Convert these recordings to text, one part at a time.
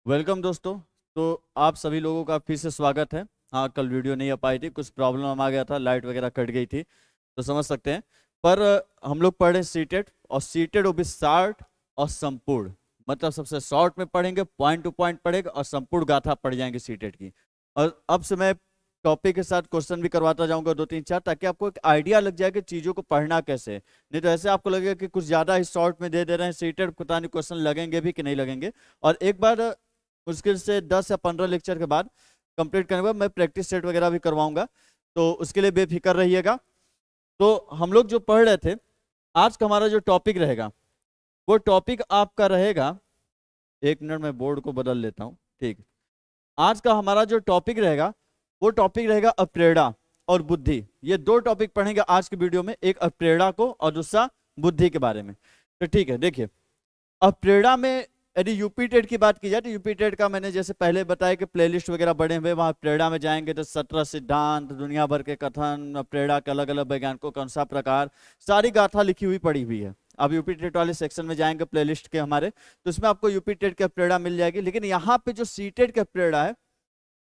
Welcome दोस्तों। तो आप सभी लोगों का फिर से स्वागत है। हाँ, कल वीडियो नहीं आ पाई थी, कुछ प्रॉब्लम आ गया था, लाइट वगैरह कट गई थी, तो समझ सकते हैं। पर हम लोग पढ़े सीटेड, और सीटेड वो भी शॉर्ट और संपूर्ण। मतलब सबसे शॉर्ट में पढ़ेंगे, पॉइंट टू पॉइंट पढ़ेंगे, और संपूर्ण गाथा पढ़ जाएंगे सीटेड की। और अब से मैं टॉपिक के साथ क्वेश्चन भी करवाता जाऊंगा दो तीन चार, ताकि आपको एक आइडिया लग जाए कि चीज़ों को पढ़ना कैसे है। नहीं तो ऐसे आपको लगेगा कि कुछ ज़्यादा ही शॉर्ट में दे रहे हैं सीटेड, पता नहीं क्वेश्चन लगेंगे भी कि नहीं लगेंगे। और एक बार मुश्किल से 10 या 15 लेक्चर के बाद कंप्लीट करने के बाद मैं प्रैक्टिस सेट वगैरह भी करवाऊंगा, तो उसके लिए बेफिक्र रहिएगा। तो हम लोग जो पढ़ रहे थे, आज का हमारा जो टॉपिक रहेगा, वो टॉपिक आपका रहेगा, एक मिनट में बोर्ड को बदल लेता हूँ। ठीक, आज का हमारा जो टॉपिक रहेगा, वो टॉपिक रहेगा अप्रेरणा और बुद्धि। ये दो टॉपिक पढ़ेंगे आज की वीडियो में, एक अप्रेरणा को और दूसरा बुद्धि के बारे में। तो ठीक है, देखिए, अप्रेरणा में यदि यूपी टेट की बात की जाए तो यूपी टेट का मैंने जैसे पहले बताया कि प्लेलिस्ट वगैरह बने हुए, वहां प्रेरणा में जाएंगे तो 17 सिद्धांत, दुनिया भर के कथन, प्रेरणा के अलग अलग वैज्ञानिकों कौन सा प्रकार, सारी गाथा लिखी हुई पड़ी हुई है। अब यूपी टेट वाले सेक्शन में जाएंगे प्लेलिस्ट के हमारे, तो उसमें आपको यूपी टेट की प्रेरणा मिल जाएगी। लेकिन यहाँ पे जो सी टेट का प्रेरणा है,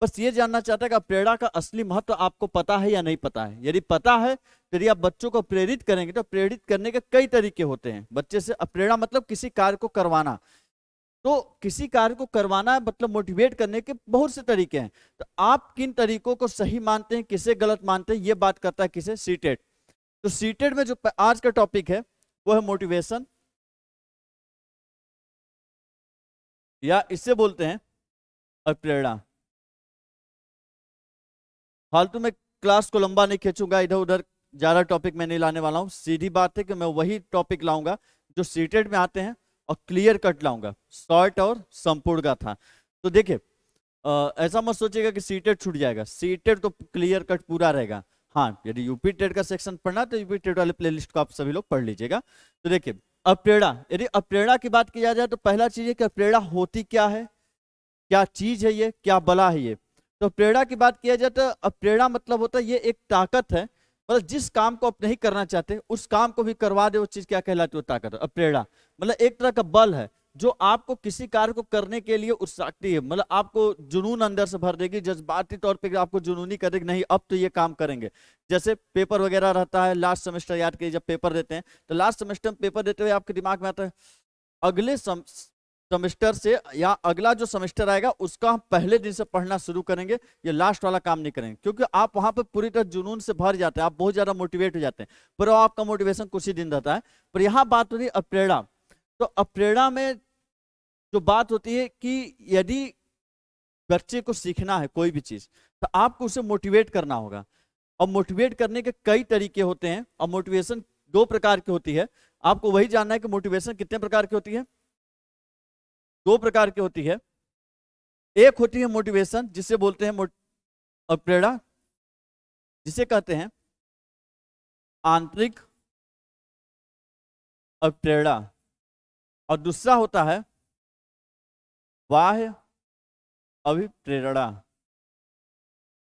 बस ये जानना चाहता है कि प्रेरणा का असली महत्व आपको पता है या नहीं पता है। यदि पता है तो यदि आप बच्चों को प्रेरित करेंगे, तो प्रेरित करने के कई तरीके होते हैं बच्चे से। प्रेरणा मतलब किसी कार्य को करवाना, तो किसी कार्य को करवाना मतलब मोटिवेट करने के बहुत से तरीके हैं। तो आप किन तरीकों को सही मानते हैं, किसे गलत मानते हैं, ये बात करता है किसे, सीटेड। तो सीटेड में जो आज का टॉपिक है वो है मोटिवेशन, या इससे बोलते हैं प्रेरणा। फालतू में क्लास को लंबा नहीं खींचूंगा, इधर उधर ज्यादा टॉपिक मैं नहीं लाने वाला हूँ। सीधी बात है कि मैं वही टॉपिक लाऊंगा जो सीटेड में आते हैं, और क्लियर कट लाऊंगा, शॉर्ट और संपूर्ण का था। तो देखिए, ऐसा मत सोचिएगा कि सीटेड छूट जाएगा, सीटेड तो क्लियर कट पूरा रहेगा। हाँ, यदि यूपी टेट का सेक्शन पढ़ना तो यूपी टेट वाले प्लेलिस्ट को आप सभी लोग पढ़ लीजिएगा। तो देखिए, अप्रेरणा, यदि अप्रेरणा की बात किया जाए तो पहला चीज है कि अप्रेरणा होती क्या है, क्या चीज है ये, क्या बला है ये। तो प्रेरणा की बात किया जाए तो प्रेरणा मतलब होता है ये एक ताकत है, मतलब जिस काम को आप नहीं करना चाहते उस काम को भी करवा दे, वो चीज क्या कहलाती है, वो ताकत है। प्रेरणा मतलब एक तरह का बल है जो आपको किसी कार्य को करने के लिए उत्साहती है, मतलब आपको जुनून अंदर से भर देगी, जज्बाती तौर पे आपको जुनूनी कर देगी, नहीं अब तो ये काम करेंगे। जैसे पेपर वगैरह रहता है, लास्ट सेमेस्टर याद कीजिए, जब पेपर देते हैं तो लास्ट सेमेस्टर में पेपर देते हुए आपके दिमाग में आता है अगले सेमेस्टर से, या अगला जो सेमेस्टर आएगा उसका हम पहले दिन से पढ़ना शुरू करेंगे, ये लास्ट वाला काम नहीं करेंगे। क्योंकि आप वहां पर पूरी तरह जुनून से भर जाते हैं, आप बहुत ज्यादा मोटिवेट हो जाते हैं, पर आपका मोटिवेशन कुछ ही दिन रहता है। पर यहाँ बात होती है अप्रेरणा। तो अप्रेरणा में जो बात होती है कि यदि बच्चे को सीखना है कोई भी चीज, तो आपको उसे मोटिवेट करना होगा। और मोटिवेट करने के कई तरीके होते हैं, और मोटिवेशन दो प्रकार की होती है। आपको वही जानना है कि मोटिवेशन कितने प्रकार की होती है। दो प्रकार की होती है। एक होती है मोटिवेशन जिसे बोलते हैं प्रेरणा, जिसे कहते हैं आंतरिक प्रेरणा, और दूसरा होता है बाह्य अभिप्रेरणा।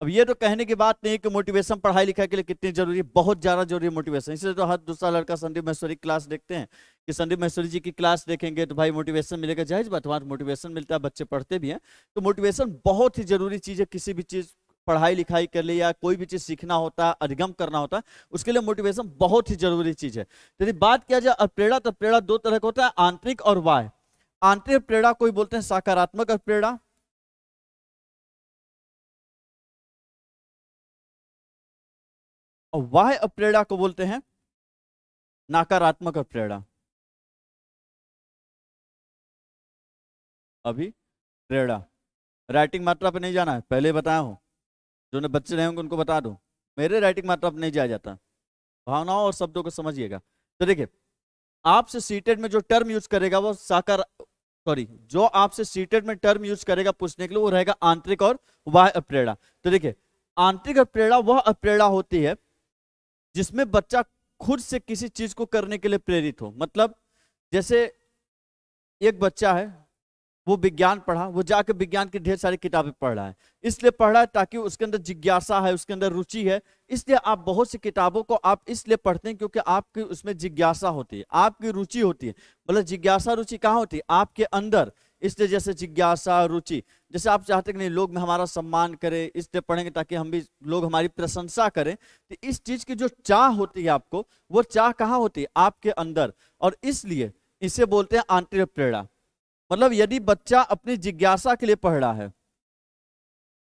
अब ये तो कहने की बात नहीं कि मोटिवेशन पढ़ाई लिखाई के लिए कितनी जरूरी है, बहुत ज्यादा जरूरी है मोटिवेशन। इसलिए तो हर दूसरा लड़का संदीप महेश्वरी की क्लास देखते हैं कि संदीप महेश्वरी जी की क्लास देखेंगे तो भाई मोटिवेशन मिलेगा, जाहिर बात वहां मोटिवेशन मिलता है, बच्चे पढ़ते भी हैं। तो मोटिवेशन बहुत ही जरूरी चीज है, किसी भी चीज पढ़ाई लिखाई कर ले या कोई भी चीज सीखना होता है, अधिगम करना होता है, उसके लिए मोटिवेशन बहुत ही जरूरी चीज है। तो यदि बात किया जाए प्रेरणा, तो प्रेरणा दो तरह का होता है, आंतरिक और बाह्य। आंतरिक प्रेरणा कोई बोलते हैं सकारात्मक प्रेरणा, और बाह्य प्रेरणा को बोलते हैं नकारात्मक प्रेरणा। अभी प्रेरणा, राइटिंग मात्रा पे नहीं जाना है, पहले बताया हूं, जो ने बच्चे रहे होंगे उनको बता दूं, मेरे राइटिंग मात्रा पे नहीं जाया जाता, भावनाओं और शब्दों को समझिएगा। तो देखिए, आपसे सीटेड में जो टर्म यूज करेगा वो साकार सॉरी जो आपसे सीटेड में टर्म यूज करेगा पूछने के लिए, वो रहेगा आंतरिक और बाह्य प्रेरणा। तो देखिए, आंतरिक प्रेरणा वह प्रेरणा होती है जिसमें बच्चा खुद से किसी चीज को करने के लिए प्रेरित हो। मतलब जैसे एक बच्चा है, वो विज्ञान पढ़ा, वो जाकर विज्ञान की ढेर सारी किताबें पढ़ रहा है, इसलिए पढ़ रहा है ताकि उसके अंदर जिज्ञासा है, उसके अंदर रुचि है। इसलिए आप बहुत सी किताबों को आप इसलिए पढ़ते हैं क्योंकि आपकी उसमें जिज्ञासा होती है, आपकी रुचि होती है। मतलब जिज्ञासा रुचि कहाँ होती है, आपके अंदर, इसलिए जैसे जिज्ञासा, रुचि, जैसे आप चाहते कि नहीं लोग में हमारा सम्मान करें, इसलिए पढ़ेंगे ताकि हम भी लोग हमारी प्रशंसा करें। तो इस चीज की जो चाह होती है आपको, वो चाह कहाँ होती है? आपके अंदर। और इसलिए इसे बोलते हैं आंतरिक प्रेरणा। मतलब यदि बच्चा अपनी जिज्ञासा के लिए पढ़ रहा है,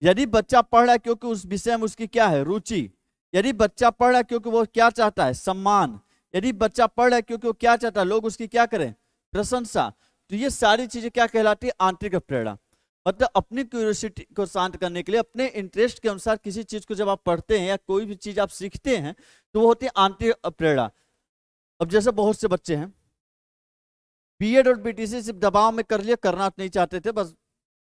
यदि बच्चा पढ़ रहा है क्योंकि उस विषय में उसकी क्या है? रुचि। यदि बच्चा पढ़ रहा है क्योंकि वो क्या चाहता है? सम्मान। यदि बच्चा पढ़ रहा है क्योंकि वो क्या चाहता है? लोग उसकी क्या करें? प्रशंसा। तो ये सारी चीजें क्या कहलाती है? आंतरिक प्रेरणा। मतलब अपनी क्यूरियोसिटी को शांत करने के लिए, अपने इंटरेस्ट के अनुसार किसी चीज को जब आप पढ़ते हैं या कोई भी चीज आप सीखते हैं, तो वो होती है आंतरिक प्रेरणा। अब जैसे बहुत से बच्चे हैं बीएड और बीटीसी सिर्फ दबाव में कर लिया, करना नहीं चाहते थे, बस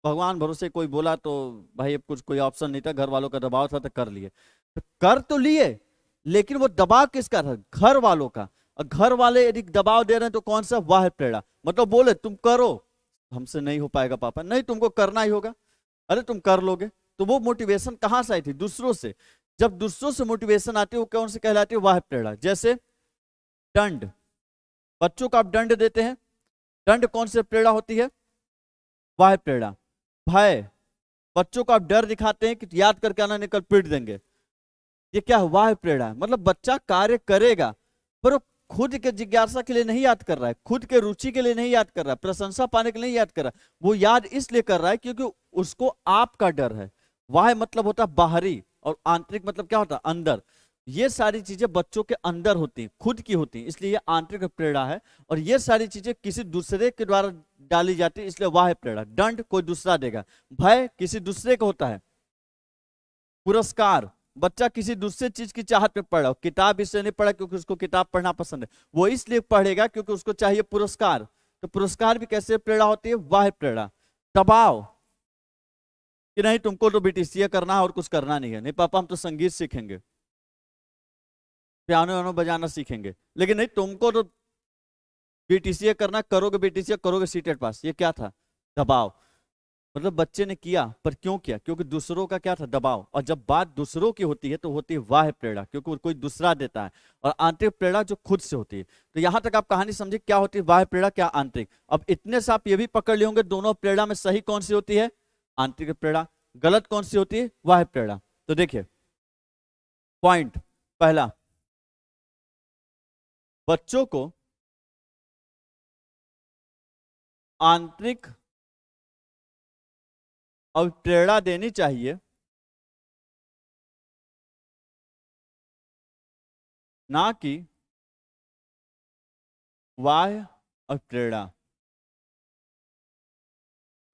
भगवान भरोसे कोई बोला तो भाई, अब कुछ कोई ऑप्शन नहीं था, घर वालों का दबाव था तो कर लिए। तो कर तो लिए, लेकिन वो दबाव किसका था? घर वालों का। और घर वाले यदि दबाव दे रहे हैं तो कौन सा? वाह प्रेरणा। मतलब बोले तुम करो, हमसे नहीं हो पाएगा पापा, नहीं तुमको करना ही होगा, अरे तुम कर लोगे। तो वो मोटिवेशन कहां से आई थी? दूसरों से। जब दूसरों से मोटिवेशन आती है वो कौन से कहलाती है? वाह प्रेरणा। जैसे दंड, बच्चों को आप दंड देते हैं, दंड कौन से प्रेरणा होती है? वाह प्रेरणा। भय, बच्चों को आप डर दिखाते हैं कि याद करके आना नहीं कल पीट देंगे, ये क्या है? वाह प्रेरणा। मतलब बच्चा कार्य करेगा पर वो खुद के जिज्ञासा के लिए नहीं याद कर रहा है, खुद के रुचि के लिए नहीं याद कर रहा है, प्रशंसा पाने के लिए नहीं याद कर रहा है, वो याद इसलिए कर रहा है क्योंकि उसको आपका डर है। वाह मतलब होता है बाहरी, और आंतरिक मतलब क्या होता है? अंदर। ये सारी चीजें बच्चों के अंदर होती हैं, खुद की होती हैं, इसलिए ये आंतरिक प्रेरणा है। और ये सारी चीजें किसी दूसरे के द्वारा डाली जाती है, इसलिए वाह प्रेरणा। दंड कोई दूसरा देगा, भय किसी दूसरे का होता है, पुरस्कार बच्चा किसी दूसरे चीज की चाहत पे पढ़ रहा हो, किताब इसलिए नहीं पढ़ा क्योंकि उसको किताब पढ़ना पसंद है, वो इसलिए पढ़ेगा क्योंकि उसको चाहिए पुरस्कार। तो पुरस्कार भी कैसे प्रेरणा होती है? वाह प्रेरणा। दबाव कि नहीं तुमको तो बीटीसीए करना है और कुछ करना नहीं है, नहीं पापा हम तो संगीत सीखेंगे, पियानो वानो बजाना सीखेंगे, लेकिन नहीं तुमको तो बीटीसीए करना, करोगे बीटीसीए करोगे सीटेट पास। ये क्या था? दबाव। मतलब बच्चे ने किया, पर क्यों किया? क्योंकि दूसरों का क्या था? दबाव। और जब बात दूसरों की होती है तो होती है वाह प्रेरणा, क्योंकि कोई दूसरा देता है। और आंतरिक प्रेरणा जो खुद से होती है। तो यहां तक आप कहानी समझे क्या होती है वाह प्रेरणा, क्या आंतरिक। अब इतने से आप ये भी पकड़ लिए होंगे दोनों प्रेरणा में सही कौन सी होती है? आंतरिक प्रेरणा। गलत कौन सी होती है? वाह प्रेरणा। तो देखिए पॉइंट पहला, बच्चों को आंतरिक और प्रेरणा देनी चाहिए, ना कि वाह और प्रेरणा।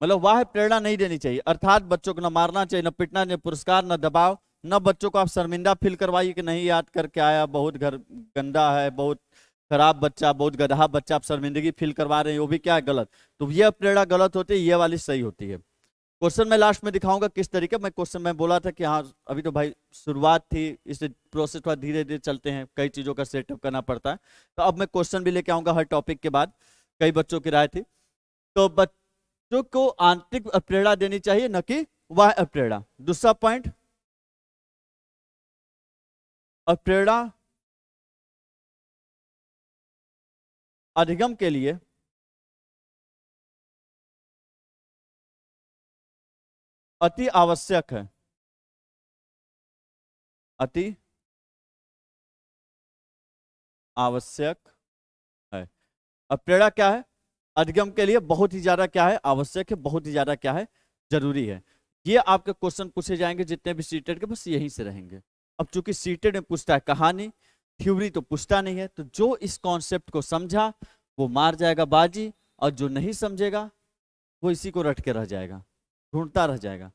मतलब वाह प्रेरणा नहीं देनी चाहिए, अर्थात बच्चों को न मारना चाहिए, न पिटना, न पुरस्कार, न दबाव, न बच्चों को आप शर्मिंदा फील करवाइए कि नहीं याद करके आया, बहुत घर गंदा है, बहुत खराब बच्चा, बहुत गधा बच्चा, आप शर्मिंदगी फील करवा रहे हैं, वो भी क्या है? गलत। तो ये प्रेरणा गलत होती है, ये वाली सही होती है। क्वेश्चन मैं लास्ट में दिखाऊंगा किस तरीके। मैं क्वेश्चन में बोला था कि हाँ अभी तो भाई शुरुआत थी, इसे प्रोसेस थोड़ा धीरे धीरे चलते हैं, कई चीजों का सेटअप करना पड़ता है। तो अब मैं क्वेश्चन भी लेके आऊंगा हर टॉपिक के बाद। कई बच्चों की राय थी, तो बच्चों को आंतरिक प्रेरणा देनी चाहिए, न कि वाह प्रेरणा। दूसरा पॉइंट, प्रेरणा अधिगम के लिए अति आवश्यक है, अति आवश्यक है। अब प्रेरणा क्या है? अधिगम के लिए बहुत ही ज्यादा क्या है? आवश्यक है, बहुत ही ज्यादा क्या है? जरूरी है। ये आपके क्वेश्चन पूछे जाएंगे जितने भी सीटेड के, बस यहीं से रहेंगे। अब चूंकि सीटेड में पूछता है कहानी, थ्योरी तो पूछता नहीं है, तो जो इस कॉन्सेप्ट को समझा वो मार जाएगा बाजी, और जो नहीं समझेगा वो इसी को रट के रह जाएगा, ढूंढता रह जाएगा।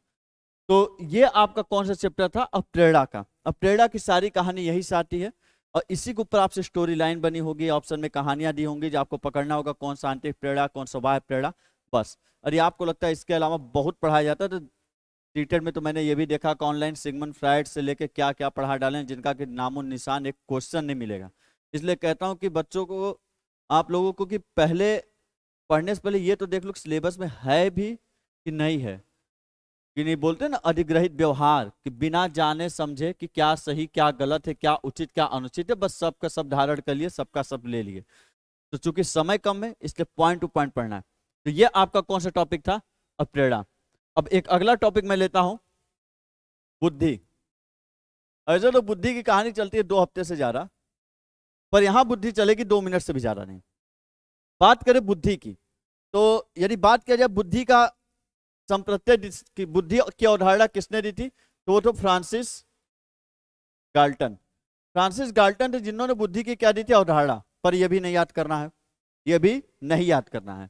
तो ये आपका कौन सा चैप्टर था? अब प्रेरणा का। अब प्रेरणा की सारी कहानी यही से आती है, और इसी के ऊपर आपसे स्टोरी लाइन बनी होगी, ऑप्शन में कहानियां दी होंगी, जो आपको पकड़ना होगा कौन सा आंतरिक प्रेरणा, कौन सा बाह्य प्रेरणा, बस। और ये आपको लगता है इसके अलावा बहुत पढ़ाया जाता है, तो सीटेड में तो मैंने ये भी देखा कि ऑनलाइन सिगमंड फ्राइड से लेके क्या क्या पढ़ा डाले हैं, जिनका कि नामो निशान एक क्वेश्चन नहीं मिलेगा। इसलिए कहता हूँ कि बच्चों को, आप लोगों को, कि पहले पढ़ने से पहले ये तो देख लो सिलेबस में है भी कि नहीं है, कि नहीं बोलते ना अधिग्रहित व्यवहार, कि बिना जाने समझे कि क्या सही क्या गलत है, क्या उचित क्या अनुचित है, बस सबका सब धारण कर लिए, सबका सब ले लिए। तो चूंकि समय कम है इसलिए पॉइंट टू पॉइंट पढ़ना है। तो ये आपका कौन सा टॉपिक था? अप्रेरणा। अब एक अगला टॉपिक मैं लेता हूं, बुद्धि। ऐसे तो बुद्धि की कहानी चलती है 2 हफ्ते से ज्यादा, पर यहां बुद्धि चलेगी 2 मिनट से भी ज्यादा नहीं। बात करें बुद्धि की, तो यदि बात किया जाए बुद्धि का संप्रत्यय की, बुद्धि की अवधारणा किसने दी थी? तो वो तो फ्रांसिस गाल्टन। फ्रांसिस गाल्टन थे जिन्होंने बुद्धि की क्या दी थी? अवधारणा। पर यह भी नहीं याद करना है, यह भी नहीं याद करना है।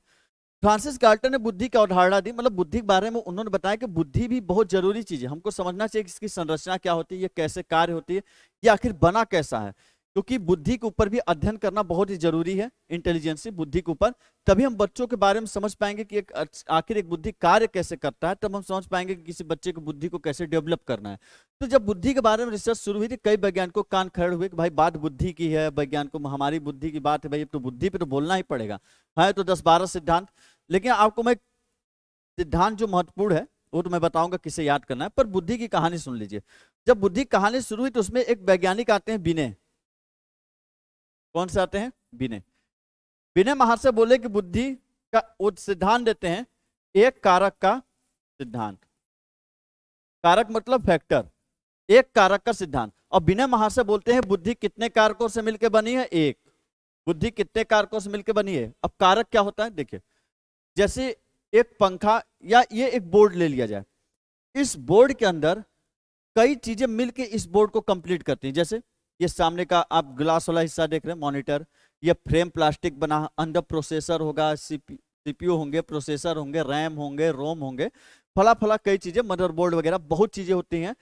फ्रांसिस गाल्टन ने बुद्धि की अवधारणा दी, मतलब बुद्धि के बारे में उन्होंने बताया कि बुद्धि भी बहुत जरूरी चीज है, हमको समझना चाहिए कि इसकी संरचना क्या होती है, ये कैसे कार्य होती है, ये आखिर बना कैसा है। क्योंकि बुद्धि के ऊपर भी अध्ययन करना बहुत ही जरूरी है, इंटेलिजेंसी बुद्धि के ऊपर। तभी हम बच्चों के बारे में समझ पाएंगे कि आखिर एक बुद्धि कार्य कैसे करता है, तब हम समझ पाएंगे कि किसी बच्चे की बुद्धि को कैसे डेवलप करना है। तो जब बुद्धि के बारे में रिसर्च शुरू हुई थी, कई वैज्ञानिकों को कान खड़े हुए कि भाई बात बुद्धि की है, वैज्ञानिकों में हमारी बुद्धि की बात है, भाई तो बुद्धि पे तो बोलना ही पड़ेगा। है तो 10-12 सिद्धांत, लेकिन आपको मैं सिद्धांत जो महत्वपूर्ण है वो तो मैं बताऊंगा किसे याद करना है, पर बुद्धि की कहानी सुन लीजिए। जब बुद्धि कहानी शुरू हुई तो उसमें एक वैज्ञानिक आते हैं, बिने। कौन से आते हैं? बिने। बिने महर्षि बोले कि बुद्धि का वो सिद्धांत देते हैं, एक कारक का सिद्धांत। कारक मतलब फैक्टर, एक कारक का सिद्धांत। और बिने महर्षि बोलते हैं बुद्धि कितने कारकों से मिलकर बनी है? एक। बुद्धि कितने कारकों से मिलकर बनी है? अब कारक क्या होता है देखिए, जैसे एक पंखा या ये एक बोर्ड ले लिया जाए, इस बोर्ड के अंदर कई चीजें मिलकर इस बोर्ड को कंप्लीट करती हैं। जैसे ये सामने का आप ग्लास वाला हिस्सा देख रहे हैं, मॉनिटर, ये फ्रेम प्लास्टिक बना, अंदर प्रोसेसर होगा, सीपीयू होंगे, प्रोसेसर होंगे, रैम होंगे, रोम होंगे, फला फला कई चीजें, मदरबोर्ड वगैरह बहुत चीजें होती हैं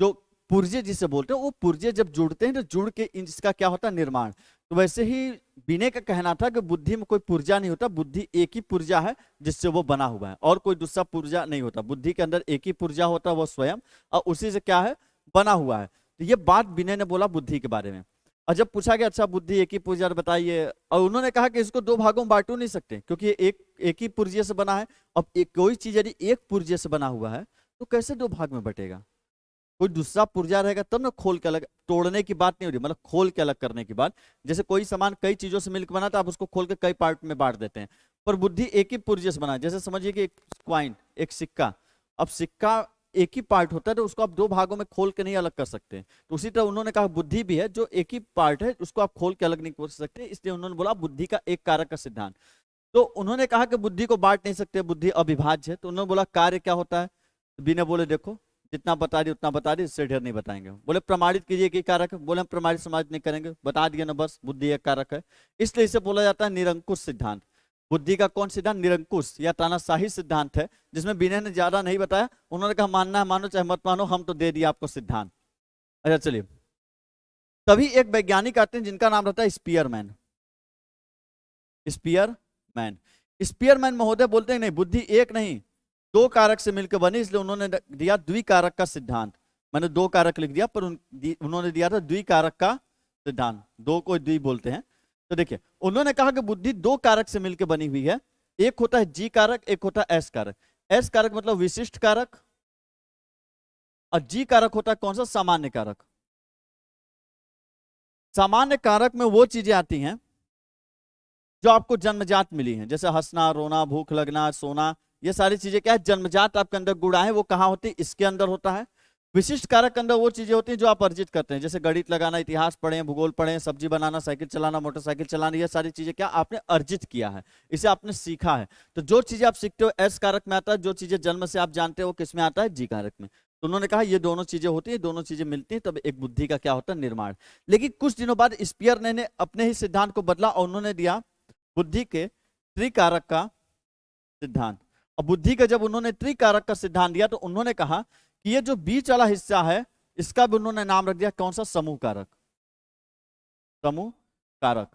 जो पुर्जे जिसे बोलते हैं। वो पुर्जे जब जुड़ते हैं तो जुड़ के इसका क्या होता है? निर्माण। तो वैसे ही बिने का कहना था कि बुद्धि में कोई पुर्जा नहीं होता, बुद्धि एक ही पुर्जा है जिससे वो बना हुआ है, और कोई दूसरा पुर्जा नहीं होता। बुद्धि के अंदर एक ही पुर्जा होता है, वो स्वयं, और उसी से क्या है? बना हुआ है। तो ये बात बिने ने बोला बुद्धि के बारे में। और जब पूछा गया अच्छा बुद्धि एक ही पुर्जा बताइए, और उन्होंने कहा कि इसको 2 भागों में बांटू नहीं सकते, क्योंकि एक ही पुर्जे से बना है। अब कोई चीज यदि एक पुर्जे से बना हुआ है तो कैसे 2 भाग में बटेगा? कोई दूसरा पुर्जा रहेगा तब ना खोल के अलग, तोड़ने की बात नहीं हो रही, मतलब खोल के अलग करने की बात। जैसे कोई सामान कई चीजों से मिलकर बना तो आप उसको खोल के कई पार्ट में बांट देते हैं, पर बुद्धि एक ही पुर्जे से बना है। जैसे समझिए कि एक क्वाइन, एक सिक्का, अब सिक्का एक ही पार्ट होता है तो उसको आप 2 भागों में खोल के नहीं अलग कर सकते। तो उसी तरह उन्होंने कहा बुद्धि भी है जो एक ही पार्ट है, उसको आप खोल के अलग नहीं कर सकते, इसलिए उन्होंने बोला बुद्धि का एक कारक का सिद्धांत। तो उन्होंने कहा कि बुद्धि को बांट नहीं सकते, बुद्धि अविभाज्य है। तो उन्होंने बोला कार्य क्या होता है? बिना बोले देखो जितना बता दी उतना बता दी, इससे ढेर नहीं बताएंगे। बोले प्रमाणित कीजिए कि कारक है। बोले हम प्रमाणित समाज नहीं करेंगे, बता दिए ना बस, बुद्धि एक कारक है। इसलिए इसे बोला जाता है निरंकुश सिद्धांत। बुद्धि का कौन सिद्धांत? निरंकुश या तानाशाही सिद्धांत है, जिसमें बिना ने ज्यादा नहीं बताया। उन्होंने कहा मानना है मानो चाहे मत मानो, हम तो दे दिया आपको सिद्धांत। अच्छा चलिए, तभी एक वैज्ञानिक आते हैं जिनका नाम रहता है स्पीयरमैन। स्पीयरमैन। स्पीयरमैन महोदय बोलते हैं नहीं, बुद्धि एक नहीं 2 कारक से मिलकर बनी, इसलिए उन्होंने दिया द्विकारक का सिद्धांत। मैंने 2 कारक लिख दिया, पर उन्होंने दिया था द्विकारक का सिद्धांत। 2 को द्वि बोलते हैं। तो देखिए उन्होंने कहा कि बुद्धि 2 कारक से मिलकर बनी हुई है, एक होता है जी कारक, एक होता है एस कारक। एस कारक मतलब विशिष्ट कारक, और जी कारक होता है कौन सा? सामान्य कारक। सामान्य कारक में वो चीजें आती हैं जो आपको जन्मजात मिली हैं, जैसे हंसना, रोना, भूख लगना, सोना, ये सारी चीजें क्या है? जन्मजात आपके अंदर गुण है। वो कहाँ होती है? इसके अंदर होता है। विशिष्ट कारक के अंदर वो चीजें होती हैं जो आप अर्जित करते हैं, जैसे गणित लगाना, इतिहास पढ़े, भूगोल पढ़े, सब्जी बनाना, साइकिल चलाना, मोटरसाइकिल चलाना, ये सारी चीजें क्या आपने अर्जित किया है, इसे आपने सीखा है। तो जो चीजें आप सीखते हो एस कारक में आता है, जो चीजें जन्म से आप जानते हो किस में आता है? जी कारक में। तो उन्होंने कहा ये दोनों चीजें होती है, दोनों चीजें मिलती हैं तब एक बुद्धि का क्या होता है? निर्माण। लेकिन कुछ दिनों बाद स्पीयर ने अपने ही सिद्धांत को बदला और उन्होंने दिया बुद्धि के त्रिकारक का सिद्धांत। और बुद्धि का जब उन्होंने त्रिकारक का सिद्धांत दिया तो उन्होंने कहा कि ये जो बीच वाला हिस्सा है इसका भी उन्होंने नाम रख दिया कौन सा? समूह कारक। समूह कारक।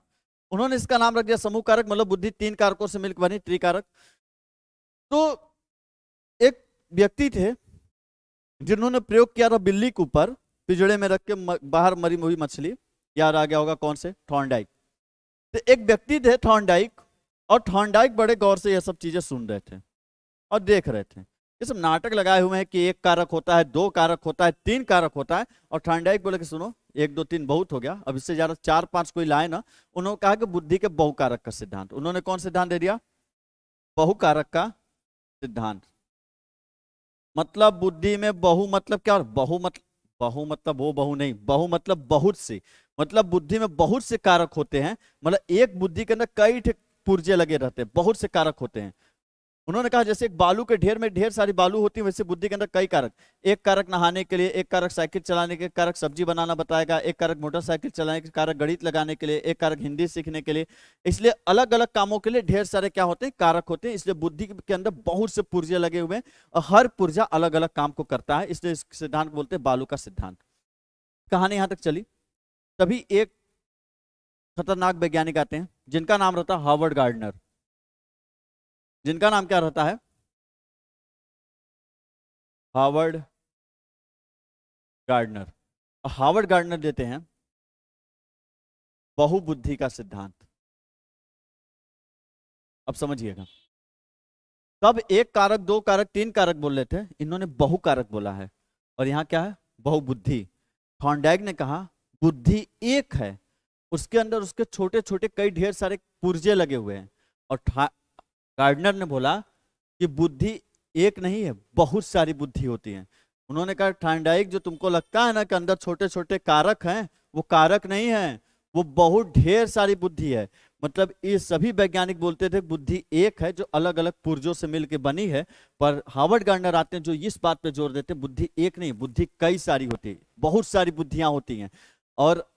उन्होंने इसका नाम रख दिया समूह कारक, मतलब बुद्धि 3 कारकों से मिलकर बनी, त्रिकारक। तो एक व्यक्ति थे जिन्होंने प्रयोग किया था बिल्ली के ऊपर, पिंजड़े में रख के बाहर मरी हुई मछली, याद आ गया होगा कौन से? थॉर्नडाइक। तो एक व्यक्ति थे थॉर्नडाइक, और थॉर्नडाइक बड़े गौर से ये सब चीजें सुन रहे थे और देख रहे थे। ये सब नाटक लगाए हुए हैं कि 1 कारक होता है, 2 कारक होता है, 3 कारक होता है। और थॉर्नडाइक बोले कि सुनो 1 2 3 बहुत हो गया, अब इससे ज्यादा 4 5 कोई लाए ना। उन्होंने कहा कि बुद्धि के बहुकारक का सिद्धांत। उन्होंने कौन सिद्धांत दे दिया? बहुकारक का सिद्धांत। मतलब बुद्धि में बहु मतलब क्या, और बहु मतलब वो बहु नहीं, बहु मतलब बहुत से, मतलब बुद्धि में बहुत से कारक होते हैं। मतलब एक बुद्धि के अंदर कई पुर्जे लगे रहते हैं, बहुत से कारक होते हैं। उन्होंने कहा जैसे एक बालू के ढेर में ढेर सारी बालू होती है, वैसे बुद्धि के अंदर कई कारक। एक कारक नहाने के लिए, एक कारक साइकिल चलाने के, एक कारक सब्जी बनाना बताएगा, एक कारक मोटरसाइकिल चलाने के, कारक गणित लगाने के लिए, एक कारक हिंदी सीखने के लिए। इसलिए अलग अलग कामों के लिए ढेर सारे क्या होते हैं, कारक होते हैं। इसलिए बुद्धि के अंदर बहुत से पुर्जे लगे हुए हैं और हर पुर्जा अलग अलग काम को करता है। इसलिए इस सिद्धांत को बोलते हैं बालू का सिद्धांत। कहानी यहां तक चली, तभी एक खतरनाक वैज्ञानिक आते हैं जिनका नाम रहता है हार्वर्ड गार्डनर। जिनका नाम क्या रहता है, हार्वर्ड गार्डनर। हार्वर्ड गार्डनर देते हैं बहुबुद्धि का सिद्धांत। अब समझिएगा, तब एक कारक, दो कारक, तीन कारक बोल रहे थे, इन्होंने बहुकारक बोला है। और यहां क्या है, बहुबुद्धि। थॉर्नडाइक ने कहा बुद्धि एक है, उसके अंदर उसके छोटे छोटे कई ढेर सारे पुर्जे लगे हुए हैं। और गार्डनर ने बोला कि बुद्धि एक नहीं है, बहुत सारी बुद्धि होती है। उन्होंने कहा थॉर्नडाइक, जो तुमको लगता है ना कि अंदर छोटे छोटे कारक हैं, वो कारक नहीं है, वो बहुत ढेर सारी बुद्धि है। मतलब ये सभी वैज्ञानिक बोलते थे बुद्धि एक है जो अलग अलग पुर्जों से मिलकर बनी है। पर हार्वर्ड गार्डनर आते हैं जो इस बात पे जोर देते हैं बुद्धि एक नहीं, बुद्धि कई सारी होती है, बहुत सारी बुद्धियां होती हैं। और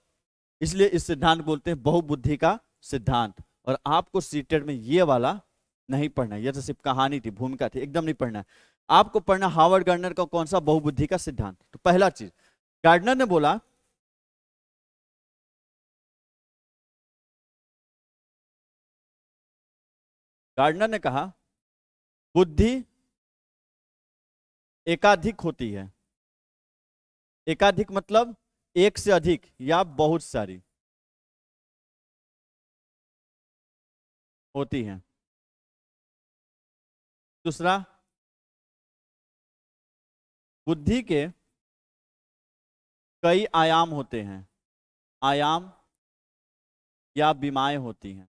इसलिए इस सिद्धांत बोलते हैं बहुबुद्धि का सिद्धांत। और आपको सीटेट में ये वाला नहीं पढ़ना है, ये तो सिर्फ कहानी थी, भूमिका थी, एकदम नहीं पढ़ना है। आपको पढ़ना हार्वर्ड गार्डनर का कौन सा बहुबुद्धि का सिद्धांत। तो पहला चीज गार्डनर ने बोला, गार्डनर ने कहा बुद्धि एकाधिक होती है। एकाधिक मतलब एक से अधिक या बहुत सारी होती हैं। दूसरा, बुद्धि के कई आयाम होते हैं, आयाम या बीमाएं होती हैं।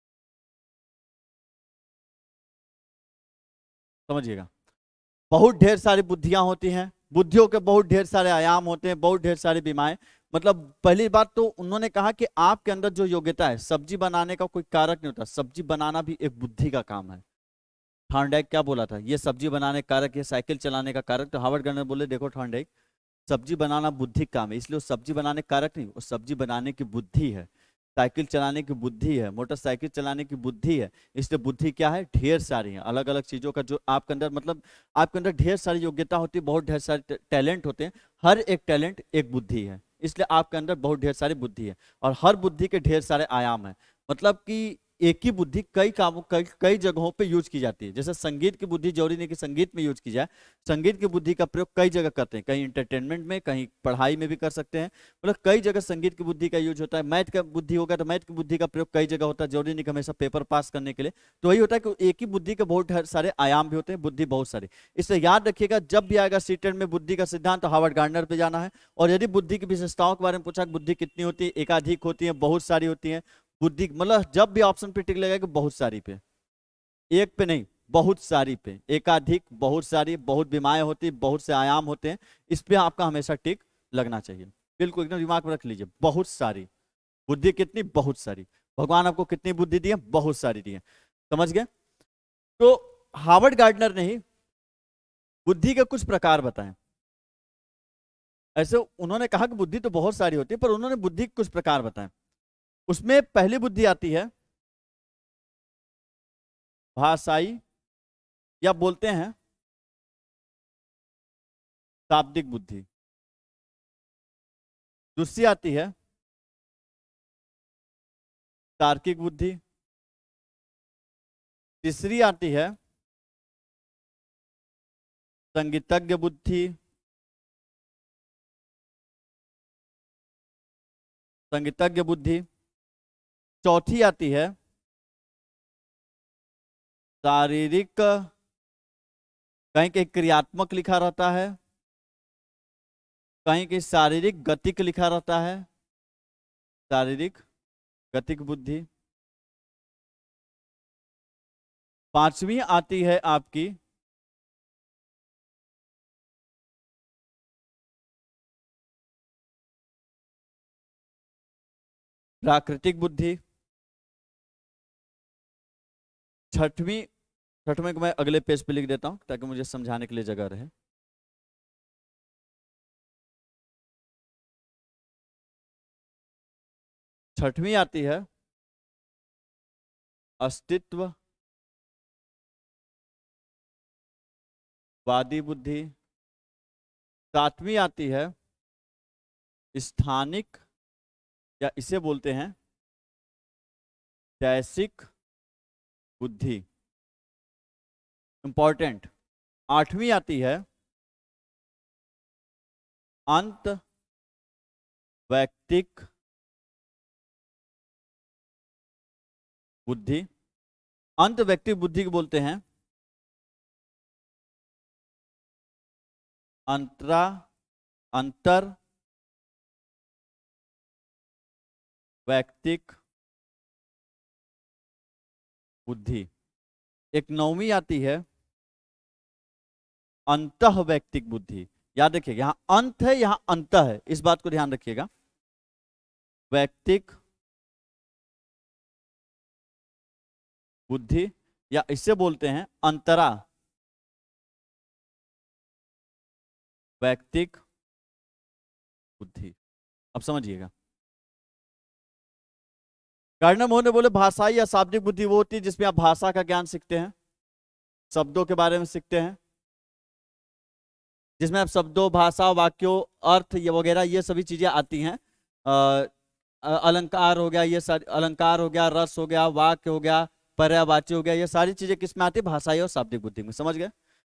समझिएगा, बहुत ढेर सारी बुद्धियां होती हैं, बुद्धियों के बहुत ढेर सारे आयाम होते हैं, बहुत ढेर सारी बीमाएं। मतलब पहली बात तो उन्होंने कहा कि आपके अंदर जो योग्यता है, सब्जी बनाने का कोई कारक नहीं होता, सब्जी बनाना भी एक बुद्धि का काम है। थॉर्नडाइक क्या बोला था, ये सब्जी बनाने का कारक, ये साइकिल चलाने का कारक। तो हार्वर्ड गार्डनर बोले देखो थॉर्नडाइक, सब्जी बनाना बुद्धि का काम है, इसलिए वो सब्जी बनाने का कारक नहीं, वो सब्जी बनाने की बुद्धि है। साइकिल चलाने की बुद्धि है, मोटरसाइकिल चलाने की बुद्धि है। इसलिए बुद्धि क्या है, ढेर सारी है अलग अलग चीजों का जो आपके अंदर, मतलब आपके अंदर ढेर सारी योग्यता होती है, बहुत ढेर सारे टैलेंट होते हैं। हर एक टैलेंट एक बुद्धि है, इसलिए आपके अंदर बहुत ढेर सारी बुद्धि है। और हर बुद्धि के ढेर सारे आयाम है। मतलब कि एक ही बुद्धि कई कामों, कई जगहों पे यूज की जाती है। जैसे संगीत की बुद्धि जरूरी नहीं कि संगीत में यूज की जाए, संगीत की बुद्धि का प्रयोग कई जगह करते हैं, कहीं इंटरटेनमेंट में, कहीं पढ़ाई में भी कर सकते हैं। मतलब कई जगह संगीत की बुद्धि का यूज होता है। मैथ का बुद्धि होगा तो मैथ की बुद्धि का प्रयोग कई जगह होता है, जरूरी नहीं कि हमेशा पेपर पास करने के लिए। तो वही होता है कि एक ही बुद्धि के बहुत सारे आयाम भी होते हैं, बुद्धि बहुत सारी। इसलिए याद रखिएगा, जब भी आएगा सीटेट में बुद्धि का सिद्धांत तो हार्वर्ड गार्डनर पे जाना है। और यदि बुद्धि की विशेषताओं के बारे में पूछा, बुद्धि कितनी होती है, एकाधिक होती है, बहुत सारी होती है। बुद्धि मतलब जब भी ऑप्शन पे टिक लगेगा कि बहुत सारी पे, एक पे नहीं, बहुत सारी पे, एकाधिक, बहुत सारी, बहुत बीमाएं होती, बहुत से आयाम होते हैं, इस पे आपका हमेशा टिक लगना चाहिए। बिल्कुल एकदम दिमाग में रख लीजिए, बहुत सारी बुद्धि, कितनी, बहुत सारी। भगवान आपको कितनी बुद्धि दी है, बहुत सारी दी है। समझ गए। तो हार्वर्ड गार्डनर ने ही बुद्धि के कुछ प्रकार बताए। ऐसे उन्होंने कहा कि बुद्धि तो बहुत सारी होती है, पर उन्होंने बुद्धि के कुछ प्रकार बताए। उसमें पहली बुद्धि आती है भाषाई, या बोलते हैं शाब्दिक बुद्धि। दूसरी आती है तार्किक बुद्धि। तीसरी आती है संगीतज्ञ बुद्धि, संगीतज्ञ बुद्धि। चौथी आती है शारीरिक, कहीं कहीं क्रियात्मक लिखा रहता है, कहीं कहीं शारीरिक गतिक लिखा रहता है, शारीरिक गतिक बुद्धि। पांचवी आती है आपकी प्राकृतिक बुद्धि। छठवीं, छठवें को मैं अगले पेज पे लिख देता हूं ताकि मुझे समझाने के लिए जगह रहे। छठवीं आती है अस्तित्ववादी बुद्धि। सातवीं आती है स्थानिक, या इसे बोलते हैं दैसिक बुद्धि। इंपॉर्टेंट। आठवीं आती है अंत वैयक्तिक बुद्धि। अंत वैयक्तिक बुद्धि को बोलते हैं अंतर वैयक्तिक बुद्धि। एक नौवीं आती है अंतः वैयक्तिक बुद्धि। याद रखिएगा, यहां अंत है, यहां अंत है, इस बात को ध्यान रखिएगा। वैयक्तिक बुद्धि, या इसे बोलते हैं अंतरा वैयक्तिक बुद्धि। अब समझिएगा। कार्डनर मोहन ने बोले भाषाई या शाब्दिक बुद्धि वो होती है जिसमें आप भाषा का ज्ञान सीखते हैं, शब्दों के बारे में सीखते हैं, जिसमें आप शब्दों, भाषा, वाक्यों, अर्थ ये वगैरह ये सभी चीजें आती हैं। अलंकार हो गया, ये सारी अलंकार हो गया, रस हो गया, वाक्य हो गया, पर्यायवाची हो गया, ये सारी चीजें किसमें आती है? भाषाई और शाब्दिक बुद्धि में। समझ गए?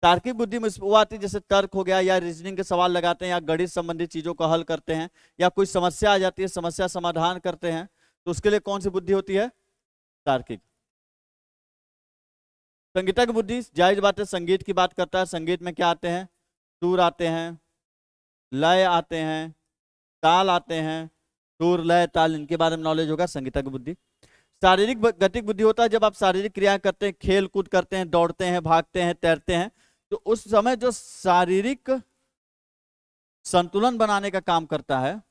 तार्किक बुद्धि में वो आती है जैसे तर्क हो गया, या रीजनिंग के सवाल लगाते हैं, या गणित संबंधी चीजों को हल करते हैं, या कोई समस्या आ जाती है, समस्या समाधान करते हैं, तो उसके लिए कौन सी बुद्धि होती है? तार्किक। संगीतज्ञ बुद्धि, जायज बात है, संगीत की बात करता है। संगीत में क्या आते हैं? सुर आते हैं, लय आते हैं, ताल आते हैं। सुर, लय, ताल, इनके बारे में नॉलेज होगा। संगीतज्ञ बुद्धि। शारीरिक गतिक बुद्धि होता है जब आप शारीरिक क्रिया करते हैं, खेल कूद करते हैं, दौड़ते हैं, भागते हैं, तैरते हैं, तो उस समय जो शारीरिक संतुलन बनाने का काम करता है,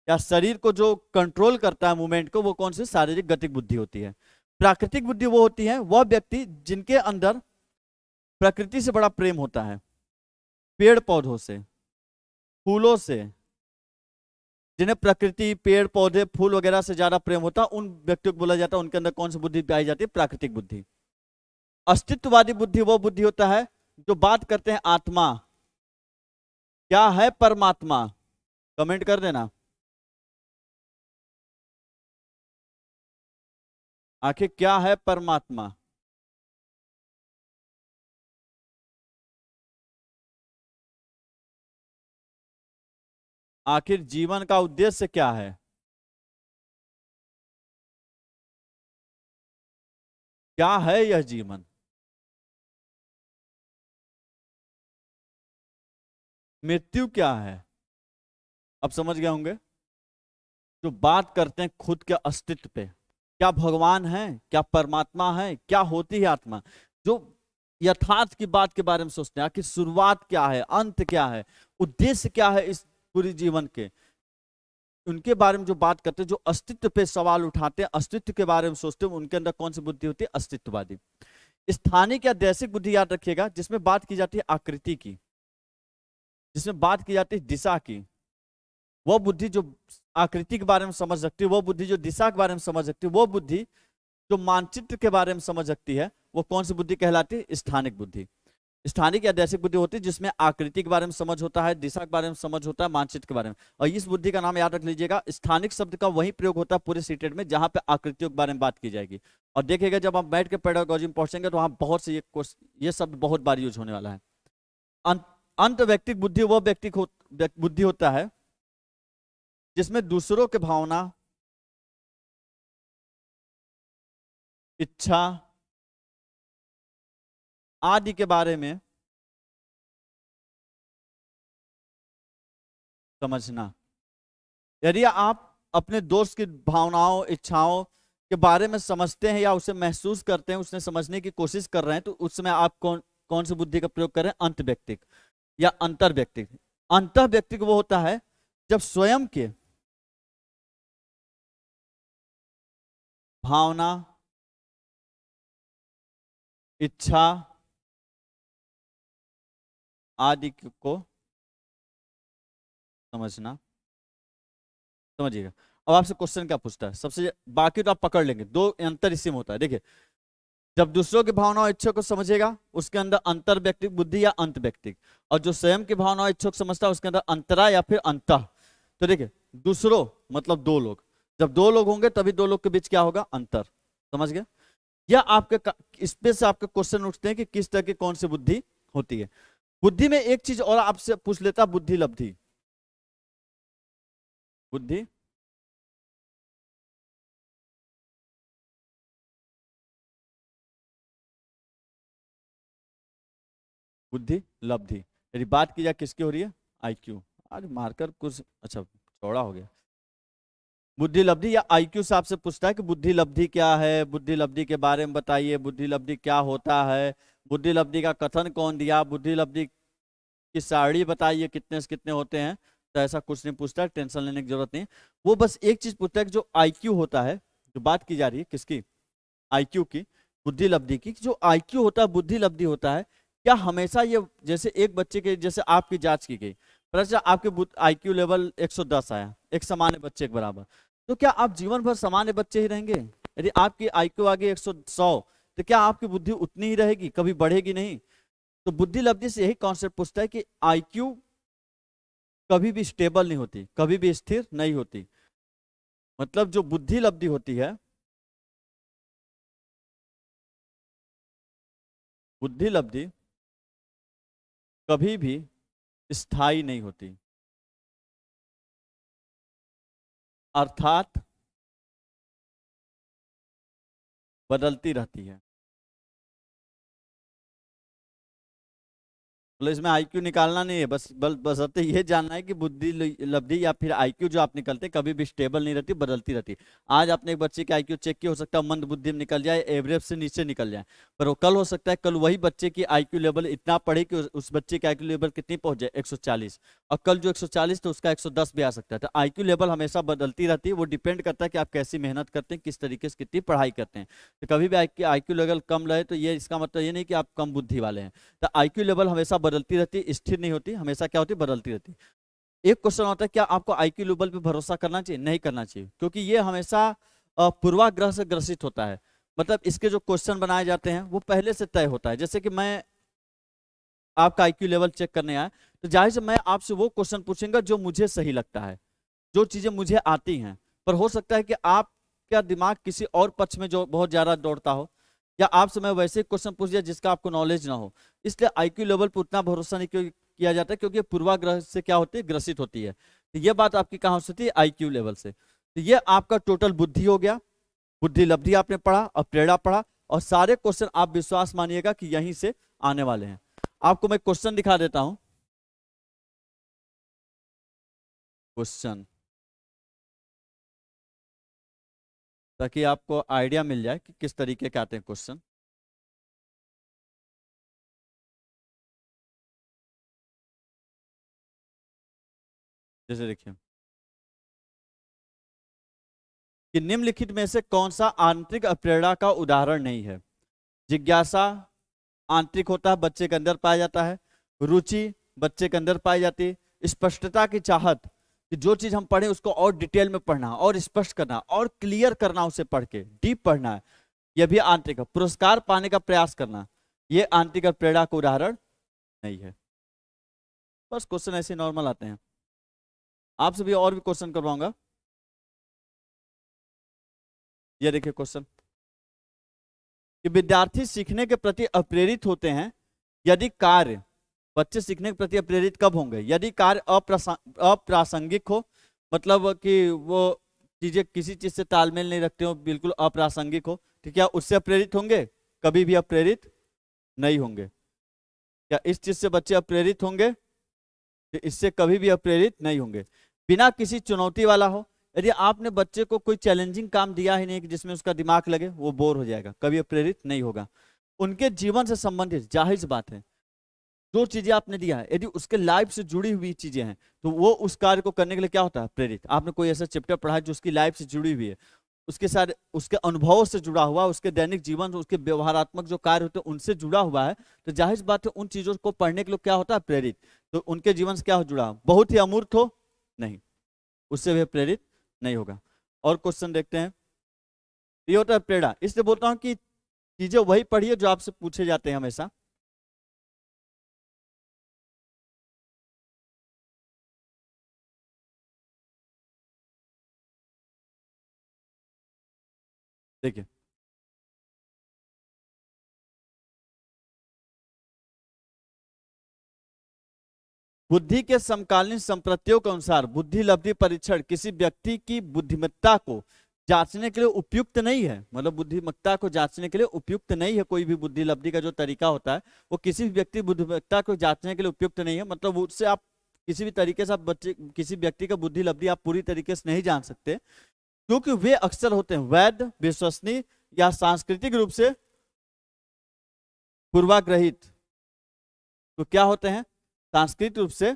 या शरीर को जो कंट्रोल करता है मूवमेंट को, वो कौन सी? शारीरिक गतिक बुद्धि होती है। प्राकृतिक बुद्धि वो होती है वह व्यक्ति जिनके अंदर प्रकृति से बड़ा प्रेम होता है, पेड़ पौधों से, फूलों से, जिन्हें प्रकृति, पेड़ पौधे, फूल वगैरह से ज्यादा प्रेम होता है, उन व्यक्तियों को बोला जाता है उनके अंदर कौन सी बुद्धि पाई जाती है? प्राकृतिक बुद्धि। अस्तित्ववादी बुद्धि वो बुद्धि होता है जो बात करते हैं आत्मा क्या है, परमात्मा। कमेंट कर देना, आखिर क्या है परमात्मा? आखिर जीवन का उद्देश्य क्या है? क्या है यह जीवन? मृत्यु क्या है? अब समझ गए होंगे। जो बात करते हैं खुद के अस्तित्व पे, क्या भगवान है, क्या परमात्मा है, क्या होती है आत्मा, जो यथार्थ की बात के बारे में सोचते हैं, आखिर शुरुआत क्या है, अंत क्या है, उद्देश्य क्या है इस पूरी जीवन के, उनके बारे में जो बात करते हैं, जो अस्तित्व पे सवाल उठाते हैं, अस्तित्व के बारे में सोचते हैं, उनके अंदर कौन सी बुद्धि होती है? अस्तित्ववादी। स्थानिक या दैसिक बुद्धि याद रखिएगा, जिसमें बात की जाती है आकृति की, जिसमें बात की जाती है दिशा की। वो बुद्धि जो आकृति के बारे में समझ सकती है, वो बुद्धि जो दिशा के बारे में समझ सकती है, वो बुद्धि जो मानचित्र के बारे में समझ सकती है, वो कौन सी बुद्धि कहलाती है? स्थानिक बुद्धि। स्थानिक या दैसिक बुद्धि होती है जिसमें आकृति के बारे में समझ होता है, दिशा के बारे में समझ होता है, मानचित्र के बारे में। और इस बुद्धि का नाम याद रख लीजिएगा, स्थानिक शब्द का वही प्रयोग होता है पूरे सीटेड में जहां पे आकृतियों के बारे में बात की जाएगी। और देखिएगा जब हम बैठ के पेडागोजी में पहुंचेंगे तो वहां बहुत से ये शब्द बहुत बार यूज होने वाला है। अंत वैयक्तिक बुद्धि वो व्यक्ति बुद्धि होता है जिसमें दूसरों के भावना, इच्छा आदि के बारे में समझना। यदि आप अपने दोस्त की भावनाओं, इच्छाओं के बारे में समझते हैं या उसे महसूस करते हैं, उसने समझने की कोशिश कर रहे हैं, तो उस समय आप कौन कौन सी बुद्धि का प्रयोग कर रहे हैं? अंत व्यक्तिक या अंतर व्यक्तिक। अंतः व्यक्तिक वो होता है जब स्वयं के भावना, इच्छा आदि को समझना। समझिएगा। अब आपसे क्वेश्चन क्या पूछता है सबसे, बाकी तो आप पकड़ लेंगे, दो अंतर इसी में होता है। देखिए, जब दूसरों की भावना और इच्छा को समझेगा उसके अंदर अंतर व्यक्तिक बुद्धि या अंत व्यक्तिक, और जो स्वयं की भावना और इच्छा को समझता है उसके अंदर अंतरा या फिर अंतः। तो देखिए, दूसरों मतलब दो लोग, जब दो लोग होंगे तभी दो लोग के बीच क्या होगा? अंतर। समझ गए? या आपके इस पे से आपके क्वेश्चन उठते हैं कि किस तरह की कौन सी बुद्धि होती है। बुद्धि में एक चीज और आपसे पूछ लेता, बुद्धि लब्धि। बुद्धि बुद्धि लब्धि, यदि बात की जाए किसकी हो रही है? आईक्यू। आज मार्कर कुछ अच्छा चौड़ा हो गया। बुद्धि लब्धि या आईक्यू से आपसे पूछता है कि बुद्धि लब्धि क्या है, बुद्धि लब्धि के बारे में बताइए, बुद्धि लब्धि क्या होता है, बुद्धि लब्धि का कथन कौन दिया, बुद्धि लब्धि की सारणी बताइए, कितने से कितने होते हैं। तो ऐसा कुछ नहीं पूछता है, टेंशन लेने की जरूरत नहीं। वो बस एक चीज पूछता है कि जो आईक्यू होता है, जो बात की जा रही है किसकी? आईक्यू की, बुद्धि लब्धि की। जो आईक्यू होता है, बुद्धि लब्धि होता है, क्या हमेशा ये जैसे एक बच्चे के, जैसे आपकी जांच की गई, पर अच्छा आपके आईक्यू लेवल 110 आया एक सामान्य बच्चे के बराबर, तो क्या आप जीवन भर सामान्य बच्चे ही रहेंगे? यदि आपकी आईक्यू आगे 100 तो क्या आपकी बुद्धि उतनी ही रहेगी, कभी बढ़ेगी नहीं? तो बुद्धि लब्धि से यही कॉन्सेप्ट पूछता है कि आईक्यू कभी भी स्टेबल नहीं होती, कभी भी स्थिर नहीं होती। मतलब जो बुद्धि लब्धि होती है, बुद्धि लब्धि कभी भी स्थायी नहीं होती, अर्थात बदलती रहती है। मतलब इसमें आईक्यू निकालना नहीं है, बस ये जानना है कि बुद्धि लब्धि या फिर आईक्यू जो आप निकलते हैं कभी भी स्टेबल नहीं रहती, बदलती रहती। आज आपने एक बच्चे की आईक्यू चेक किया, हो सकता है मंद बुद्धि में निकल जाए, एवरेज से नीचे निकल जाए, पर वो कल हो सकता है कल वही बच्चे की आईक्यू लेवल इतना पढ़े कि उस बच्चे की आईक्यू लेवल कितनी पहुंच जाए? 140। और कल जो 140 तो उसका 110 भी आ सकता है। तो आईक्यू लेवल हमेशा बदलती रहती है, वो डिपेंड करता है कि आप कैसी मेहनत करते हैं, किस तरीके से कितनी पढ़ाई करते हैं। तो कभी भी आईक्यू लेवल कम रहे तो ये इसका मतलब ये नहीं कि आप कम बुद्धि वाले हैं। तो आईक्यू लेवल हमेशा बदलती रहती है, स्थिर नहीं होती, हमेशा क्या होती? बदलती रहती। एक क्वेश्चन होता है, क्या आपको आईक्यू लेवल पे भरोसा करना चाहिए? नहीं करना चाहिए, क्योंकि ये हमेशा पूर्वाग्रह से ग्रसित होता है। मतलब इसके जो क्वेश्चन बनाए जाते हैं वो पहले से तय होता है। जैसे कि मैं आपका आईक्यू लेवल चेक करने आया, तो जाहिर से मैं आपसे वो क्वेश्चन पूछूंगा जो मुझे सही लगता है, जो चीजें मुझे आती हैं। पर हो सकता है कि आपका दिमाग किसी और पक्ष में जो बहुत ज्यादा दौड़ता हो, या आपसे मैं वैसे क्वेश्चन पूछ दिया जिसका आपको नॉलेज ना हो। इसलिए आईक्यू लेवल पर उतना भरोसा नहीं किया जाता है, क्योंकि पूर्वाग्रह से क्या होती है? ग्रसित होती है। तो ये बात आपकी कहाँ से होती है? आईक्यू लेवल से। तो ये आपका टोटल बुद्धि हो गया। बुद्धि लब्धि आपने पढ़ा और प्रेरणा पढ़ा, और सारे क्वेश्चन आप विश्वास मानिएगा कि यहीं से आने वाले हैं। आपको मैं क्वेश्चन दिखा देता हूं। क्वेश्चन, ताकि आपको आइडिया मिल जाए कि किस तरीके के आते हैं क्वेश्चन। जैसे देखिए कि निम्नलिखित में से कौन सा आंतरिक प्रेरणा का उदाहरण नहीं है? जिज्ञासा आंतरिक होता है, बच्चे के अंदर पाया जाता है। रुचि बच्चे के अंदर पाई जाती है। स्पष्टता की चाहत, कि जो चीज हम पढ़े उसको और डिटेल में पढ़ना और स्पष्ट करना और क्लियर करना, उसे पढ़ के डीप पढ़ना है, यह भी आंतरिक है। पुरस्कार पाने का प्रयास करना, यह आंतरिक प्रेरणा का उदाहरण नहीं है। बस क्वेश्चन ऐसे नॉर्मल आते हैं। आपसे भी और भी क्वेश्चन करवाऊंगा। ये देखिए क्वेश्चन, कि विद्यार्थी सीखने के प्रति अप्रेरित होते हैं यदि कार्य, बच्चे सीखने के प्रति अप्रेरित कब होंगे? यदि कार्य अप्रासंगिक हो, मतलब कि वो चीजें किसी चीज से तालमेल नहीं रखते हो, बिल्कुल अप्रासंगिक हो, तो क्या उससे अप्रेरित होंगे? कभी भी अप्रेरित नहीं होंगे। क्या इस चीज से बच्चे अप्रेरित होंगे? तो इससे कभी भी अप्रेरित नहीं होंगे। बिना किसी चुनौती वाला हो, यदि आपने बच्चे को कोई चैलेंजिंग काम दिया ही नहीं कि जिसमें उसका दिमाग लगे, वो बोर हो जाएगा, कभी प्रेरित नहीं होगा। उनके जीवन से संबंधित जाहिर सी बात है जो चीजें आपने दिया है, यदि उसके लाइफ से जुड़ी हुई चीजें हैं तो वो उस कार्य को करने के लिए क्या होता है, प्रेरित। आपने कोई ऐसा चैप्टर पढ़ा है जो उसकी लाइफ से जुड़ी हुई है, उसके साथ उसके अनुभवों से जुड़ा हुआ, उसके दैनिक जीवन, उसके व्यवहारात्मक जो कार्य होते हैं उनसे जुड़ा हुआ है, तो जाहिर सी बात है उन चीजों को पढ़ने के लिए क्या होता है, प्रेरित। तो उनके जीवन से क्या हो जुड़ा, बहुत ही अमूर्त हो नहीं, उससे वह प्रेरित नहीं होगा। और क्वेश्चन देखते हैं, ये होता है प्रेरणा। इसलिए बोलता हूं कि चीजें वही पढ़िए जो आपसे पूछे जाते हैं हमेशा। देखिए, बुद्धि के समकालीन संप्रत्तियों के अनुसार बुद्धि लब्धि परीक्षण किसी व्यक्ति की बुद्धिमत्ता को जांचने के लिए उपयुक्त नहीं है। मतलब बुद्धिमत्ता को जांचने के लिए उपयुक्त नहीं है, कोई भी बुद्धि लब्धि का जो तरीका होता है वो किसी भी व्यक्ति बुद्धिमत्ता को जांचने के लिए उपयुक्त नहीं है। मतलब उससे आप किसी भी तरीके से आप बच्चे किसी व्यक्ति का बुद्धि लब्धि आप पूरी तरीके से नहीं जान सकते, क्योंकि वे अक्सर होते हैं वैध, विश्वसनीय या सांस्कृतिक रूप से पूर्वाग्रहित। तो क्या होते हैं, सांस्कृतिक रूप से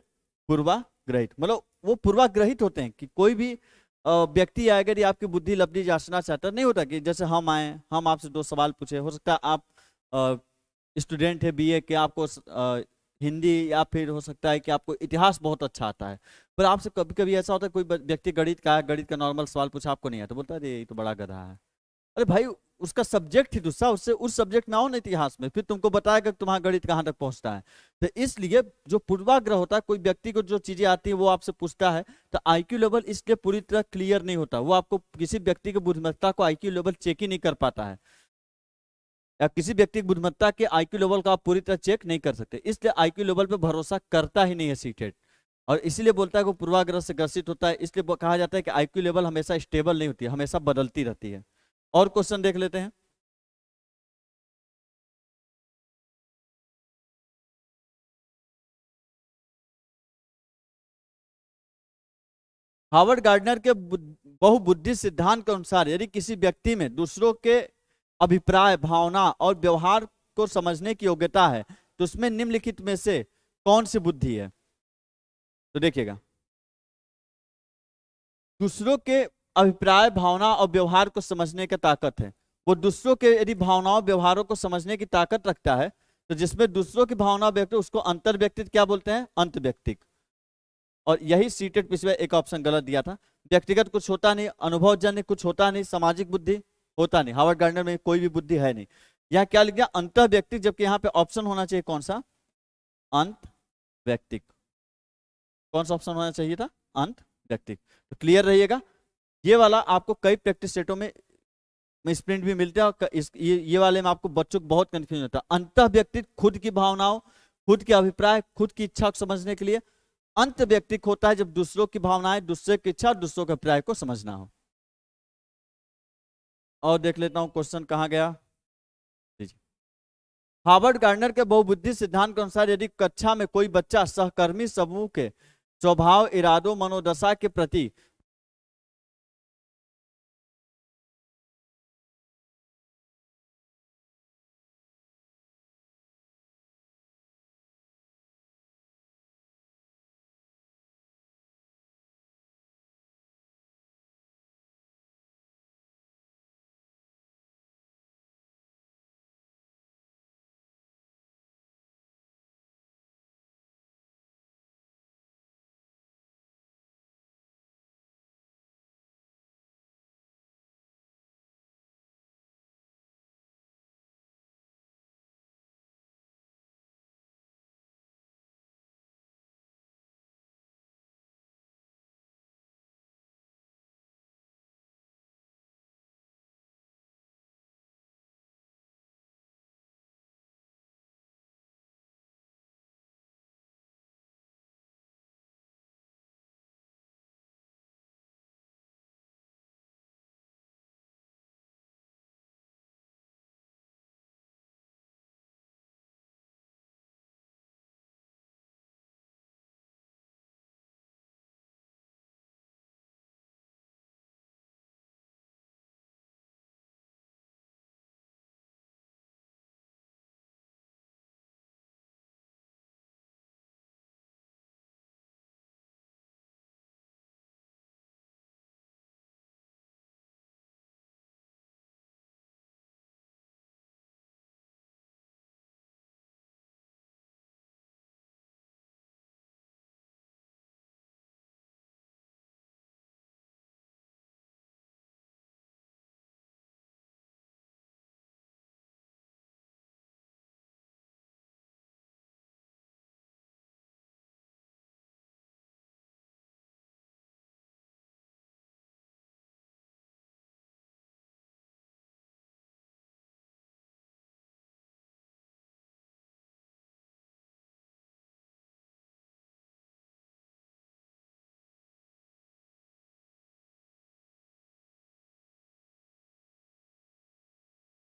पूर्वाग्रहित, मतलब वो पूर्वाग्रहित होते हैं कि कोई भी व्यक्ति आए अगर ये आपकी बुद्धि लब्धि जांचना चाहता, नहीं होता कि जैसे हम आए, हम आपसे 2 सवाल पूछे, हो सकता है आप स्टूडेंट है बीए के, आपको हिंदी या फिर हो सकता है कि आपको इतिहास बहुत अच्छा आता है, पर आपसे कभी कभी ऐसा होता है कोई व्यक्ति गणित का है, गणित का नॉर्मल सवाल पूछा, आपको नहीं आता, बोलता है ये तो बड़ा गधा है। अरे भाई, उसका सब्जेक्ट ही दूसरा, उससे उस सब्जेक्ट में आओ ना इतिहास में, फिर तुमको बताएगा कि तुम्हारा गणित कहाँ तक पहुंचता है। तो इसलिए जो पूर्वाग्रह होता है, कोई व्यक्ति को जो चीजें आती है वो आपसे पूछता है, तो आईक्यू लेवल इसलिए पूरी तरह क्लियर नहीं होता, वो आपको किसी व्यक्ति की बुद्धिमत्ता को आईक्यू लेवल चेक ही नहीं कर पाता है, या किसी व्यक्ति की बुद्धिमत्ता के आईक्यू लेवल को आप पूरी तरह चेक नहीं कर सकते, इसलिए आईक्यू लेवल पे भरोसा करता ही नहीं है सीटेट। और इसीलिए बोलता है कि वो पूर्वाग्रह से ग्रसित होता है, इसलिए कहा जाता है कि आईक्यू लेवल हमेशा स्टेबल नहीं होती है, हमेशा बदलती रहती है। और क्वेश्चन देख लेते हैं। हार्वर्ड गार्डनर के बहुबुद्धि सिद्धांत के अनुसार यदि किसी व्यक्ति में दूसरों के अभिप्राय, भावना और व्यवहार को समझने की योग्यता है तो उसमें निम्नलिखित में से कौन सी बुद्धि है। तो देखिएगा, दूसरों के अभिप्राय, भावना और व्यवहार को समझने की ताकत है। वो दूसरों के यदि भावनाओं व्यवहारों को समझने की ताकत रखता है, तो जिसमें दूसरों की भावना व्यक्त, उसको अंतर व्यक्तित्व क्या बोलते हैं, अंत व्यक्तित्व। और यही सीटेट पिछले एक ऑप्शन गलत दिया था। व्यक्तिगत कुछ होता नहीं, अनुभवजन्य कुछ होता नहीं, सामाजिक बुद्धि होता नहीं, हार्वर्ड गार्डनर में कोई भी बुद्धि है नहीं। यहाँ क्या लिख दिया, अंत व्यक्ति, जबकि यहाँ पे ऑप्शन होना चाहिए कौन सा, अंत व्यक्ति। कौन सा ऑप्शन होना चाहिए था, अंत व्यक्ति। तो क्लियर रहिएगा, ये वाला आपको कई प्रैक्टिस सेटों में स्प्रिंट भी मिलते हैं, और ये वाले में आपको बच्चों को बहुत कंफ्यूजन होता है। अंत व्यक्ति खुद की भावनाओं, खुद के अभिप्राय, खुद की इच्छा को समझने के लिए। अंत व्यक्ति होता है जब दूसरों की भावनाएं, दूसरे की इच्छा, दूसरों के अभिप्राय को समझना हो। और देख लेता हूं क्वेश्चन कहां गया। हार्वर्ड गार्डनर के बहुबुद्धि सिद्धांत के अनुसार यदि कक्षा में कोई बच्चा सहकर्मी समूह के स्वभाव, इरादों, मनोदशा के प्रति